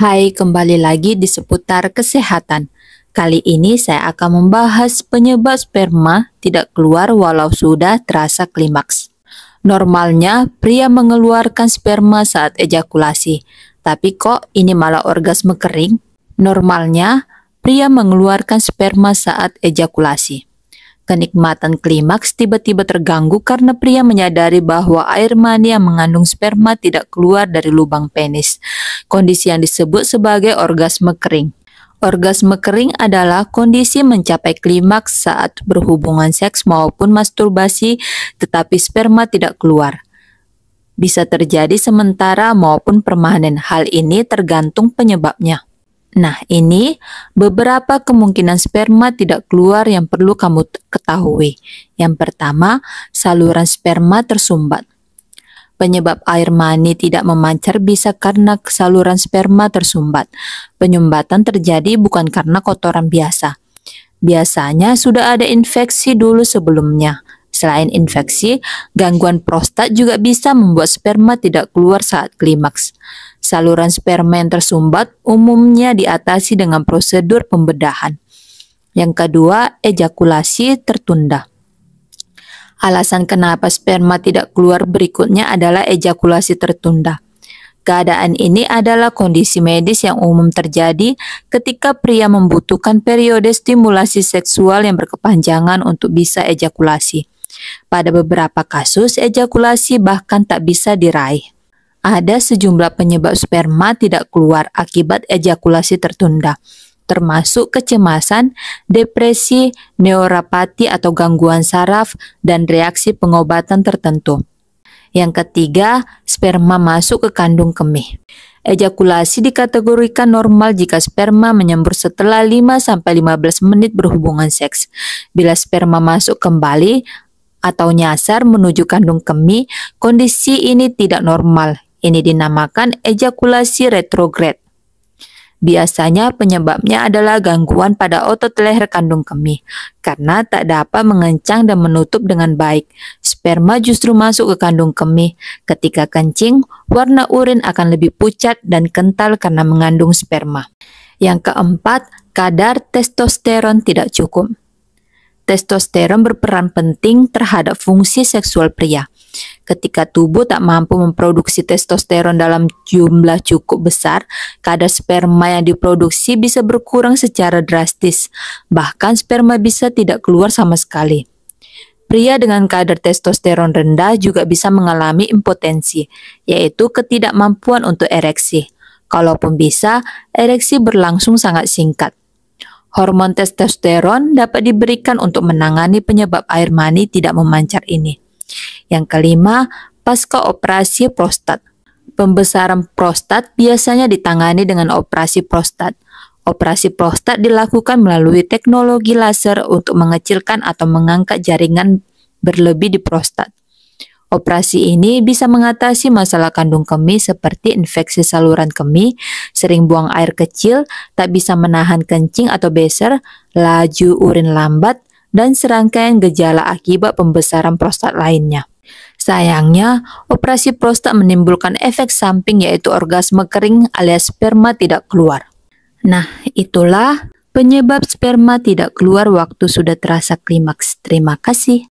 Hai, kembali lagi di seputar kesehatan. Kali ini saya akan membahas penyebab sperma tidak keluar walau sudah terasa klimaks. Normalnya, pria mengeluarkan sperma saat ejakulasi, tapi kok ini malah orgasme kering? Normalnya, pria mengeluarkan sperma saat ejakulasi. Kenikmatan klimaks tiba-tiba terganggu karena pria menyadari bahwa air mani yang mengandung sperma tidak keluar dari lubang penis. Kondisi yang disebut sebagai orgasme kering. Orgasme kering adalah kondisi mencapai klimaks saat berhubungan seks maupun masturbasi, tetapi sperma tidak keluar. Bisa terjadi sementara maupun permanen. Hal ini tergantung penyebabnya. Nah, ini beberapa kemungkinan sperma tidak keluar yang perlu kamu ketahui. Yang pertama, saluran sperma tersumbat. Penyebab air mani tidak memancar bisa karena saluran sperma tersumbat. Penyumbatan terjadi bukan karena kotoran biasa. Biasanya sudah ada infeksi dulu sebelumnya. Selain infeksi, gangguan prostat juga bisa membuat sperma tidak keluar saat klimaks. Saluran sperma yang tersumbat umumnya diatasi dengan prosedur pembedahan. Yang kedua, ejakulasi tertunda. Alasan kenapa sperma tidak keluar berikutnya adalah ejakulasi tertunda. Keadaan ini adalah kondisi medis yang umum terjadi ketika pria membutuhkan periode stimulasi seksual yang berkepanjangan untuk bisa ejakulasi. Pada beberapa kasus, ejakulasi bahkan tak bisa diraih. Ada sejumlah penyebab sperma tidak keluar akibat ejakulasi tertunda, termasuk kecemasan, depresi, neuropati atau gangguan saraf, dan reaksi pengobatan tertentu. Yang ketiga, sperma masuk ke kandung kemih. Ejakulasi dikategorikan normal jika sperma menyembur setelah 5-15 menit berhubungan seks. Bila sperma masuk kembali atau nyasar menuju kandung kemih, kondisi ini tidak normal. Ini dinamakan ejakulasi retrograd. Biasanya penyebabnya adalah gangguan pada otot leher kandung kemih. Karena tak dapat mengencang dan menutup dengan baik, sperma justru masuk ke kandung kemih. Ketika kencing, warna urin akan lebih pucat dan kental karena mengandung sperma. Yang keempat, kadar testosteron tidak cukup. Testosteron berperan penting terhadap fungsi seksual pria. Ketika tubuh tak mampu memproduksi testosteron dalam jumlah cukup besar, kadar sperma yang diproduksi bisa berkurang secara drastis. Bahkan sperma bisa tidak keluar sama sekali. Pria dengan kadar testosteron rendah juga bisa mengalami impotensi, yaitu ketidakmampuan untuk ereksi. Kalaupun bisa, ereksi berlangsung sangat singkat. Hormon testosteron dapat diberikan untuk menangani penyebab air mani tidak memancar ini. Yang kelima, pasca operasi prostat. Pembesaran prostat biasanya ditangani dengan operasi prostat. Operasi prostat dilakukan melalui teknologi laser untuk mengecilkan atau mengangkat jaringan berlebih di prostat. Operasi ini bisa mengatasi masalah kandung kemih seperti infeksi saluran kemih, sering buang air kecil, tak bisa menahan kencing atau beser, laju urin lambat, dan serangkaian gejala akibat pembesaran prostat lainnya. Sayangnya, operasi prostat menimbulkan efek samping yaitu orgasme kering alias sperma tidak keluar. Nah, itulah penyebab sperma tidak keluar waktu sudah terasa klimaks. Terima kasih.